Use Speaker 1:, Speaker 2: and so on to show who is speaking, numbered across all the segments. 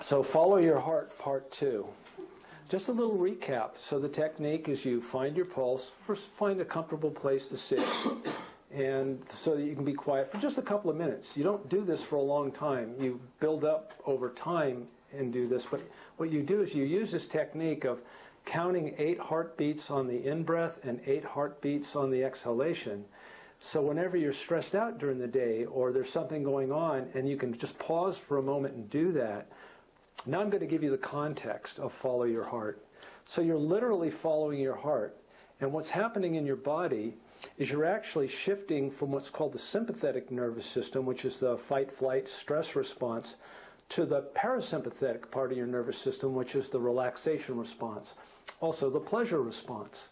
Speaker 1: So follow your heart, part 2. Just a little recap. So the technique is you find your pulse. First, find a comfortable place to sit, and so that you can be quiet for just a couple of minutes. You don't do this for a long time. You build up over time and do this. But what you do is you use this technique of counting 8 heartbeats on the in-breath and 8 heartbeats on the exhalation. So whenever you're stressed out during the day or there's something going on and you can just pause for a moment and do that. Now I'm going to give you the context of follow your heart. So you're literally following your heart. And what's happening in your body is you're actually shifting from what's called the sympathetic nervous system, which is the fight-flight stress response, to the parasympathetic part of your nervous system, which is the relaxation response. Also the pleasure response.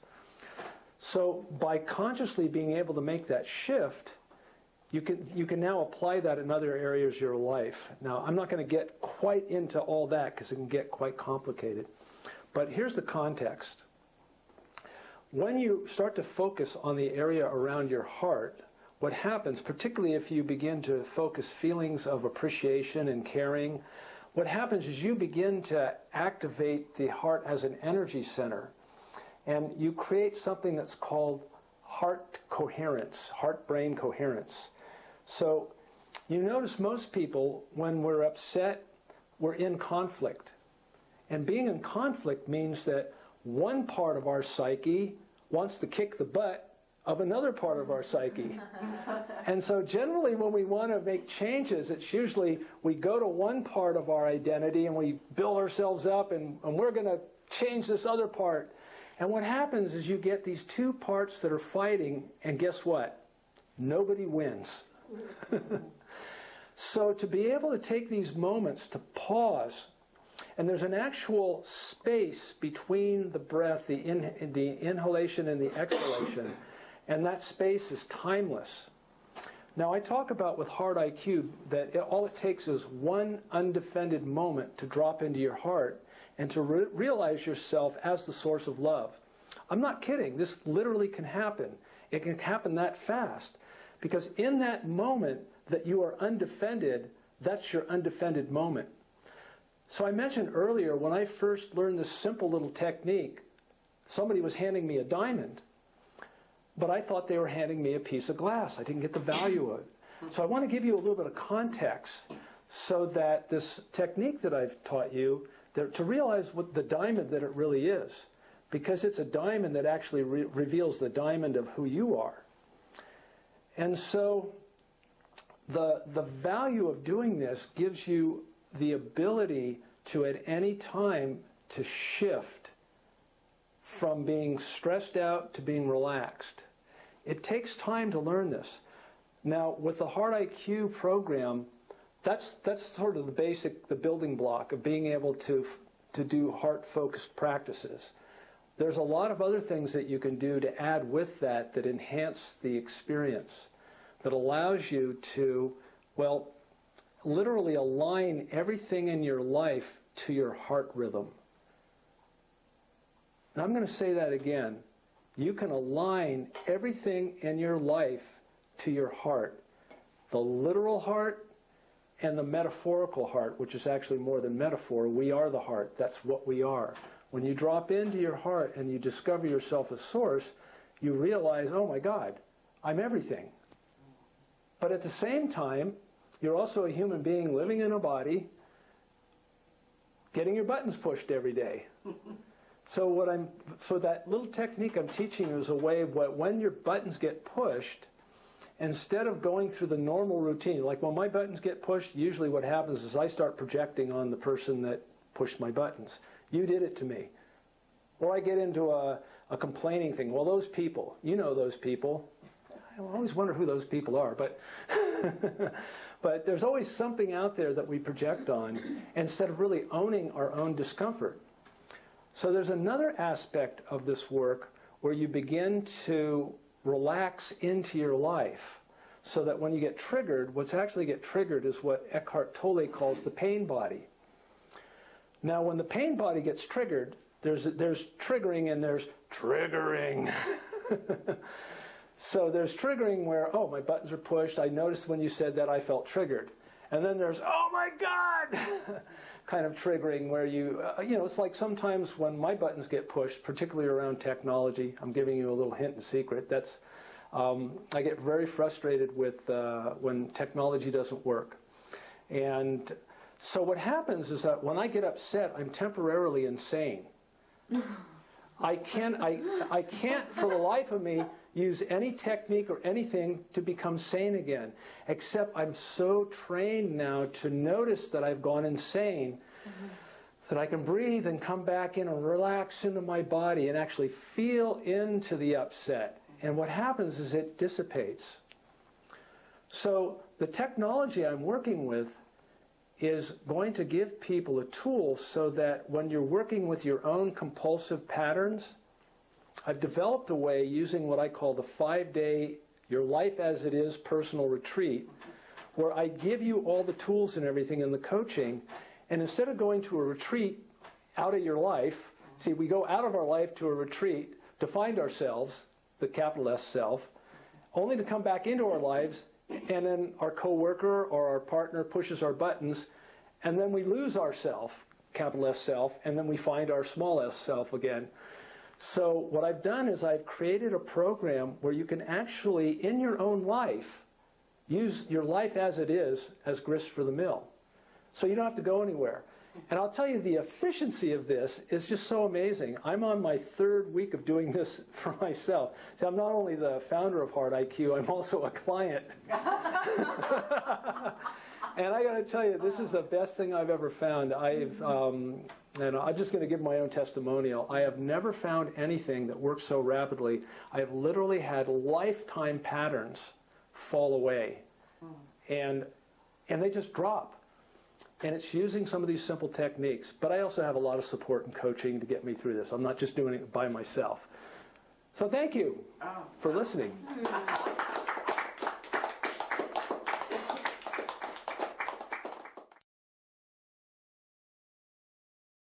Speaker 1: So by consciously being able to make that shift, you can now apply that in other areas of your life. Now, I'm not going to get quite into all that because it can get quite complicated. But here's the context. When you start to focus on the area around your heart, what happens, particularly if you begin to focus feelings of appreciation and caring, what happens is you begin to activate the heart as an energy center. And you create something that's called heart coherence, heart-brain coherence. So you notice most people, when we're upset, we're in conflict. And being in conflict means that one part of our psyche wants to kick the butt of another part of our psyche. And so generally when we want to make changes, it's usually we go to one part of our identity and we build ourselves up and we're going to change this other part. And what happens is you get these two parts that are fighting, and guess what? Nobody wins. So to be able to take these moments to pause, and there's an actual space between the breath, the inhalation and the exhalation, and that space is timeless. Now I talk about with Heart IQ that all it takes is one undefended moment to drop into your heart and to realize yourself as the source of love. I'm not kidding. This literally can happen. It can happen that fast. Because in that moment that you are undefended, that's your undefended moment. So I mentioned earlier, when I first learned this simple little technique, somebody was handing me a diamond. But I thought they were handing me a piece of glass. I didn't get the value of it. So I want to give you a little bit of context so that this technique that I've taught you, to realize what the diamond that it really is. Because it's a diamond that actually reveals the diamond of who you are. And so the value of doing this gives you the ability to at any time to shift from being stressed out to being relaxed. It takes time to learn this. Now, with the Heart IQ program, that's sort of the building block of being able to do heart-focused practices. There's a lot of other things that you can do to add with that enhance the experience, that allows you to, well, literally align everything in your life to your heart rhythm. And I'm going to say that again. You can align everything in your life to your heart. The literal heart and the metaphorical heart, which is actually more than metaphor. We are the heart. That's what we are. When you drop into your heart and you discover yourself as source, you realize, oh my God, I'm everything. But at the same time, you're also a human being living in a body, getting your buttons pushed every day. So that little technique I'm teaching you is a way of when your buttons get pushed, instead of going through the normal routine, like when my buttons get pushed, usually what happens is I start projecting on the person that pushed my buttons. You did it to me. Or I get into a complaining thing. Well, those people, you know those people. I always wonder who those people are, but but there's always something out there that we project on instead of really owning our own discomfort. So there's another aspect of this work where you begin to relax into your life so that when you get triggered, what's actually get triggered is what Eckhart Tolle calls the pain body. Now when the pain body gets triggered, there's triggering and there's triggering. So there's triggering where, oh, my buttons are pushed. I noticed when you said that I felt triggered. And then there's, oh my God, kind of triggering where you know, it's like sometimes when my buttons get pushed, particularly around technology, I'm giving you a little hint and secret, that's, I get very frustrated with when technology doesn't work. And so what happens is that when I get upset, I'm temporarily insane. I can't, for the life of me, use any technique or anything to become sane again, except I'm so trained now to notice that I've gone insane that I can breathe and come back in and relax into my body and actually feel into the upset. And what happens is it dissipates. So the technology I'm working with is going to give people a tool so that when you're working with your own compulsive patterns, I've developed a way using what I call the 5-day Your Life as It Is personal retreat, where I give you all the tools and everything in the coaching, and instead of going to a retreat out of your life, see, we go out of our life to a retreat to find ourselves, the capital S self, only to come back into our lives, and then our coworker or our partner pushes our buttons, and then we lose ourself, capital S self, and then we find our small s self again. So what I've done is I've created a program where you can actually, in your own life, use your life as it is as grist for the mill. So you don't have to go anywhere. And I'll tell you, the efficiency of this is just so amazing. I'm on my 3rd week of doing this for myself. So I'm not only the founder of Heart IQ, I'm also a client. And I got to tell you, this is the best thing I've ever found. And I'm just going to give my own testimonial. I have never found anything that works so rapidly. I have literally had lifetime patterns fall away. And they just drop. And it's using some of these simple techniques. But I also have a lot of support and coaching to get me through this. I'm not just doing it by myself. So thank you for listening.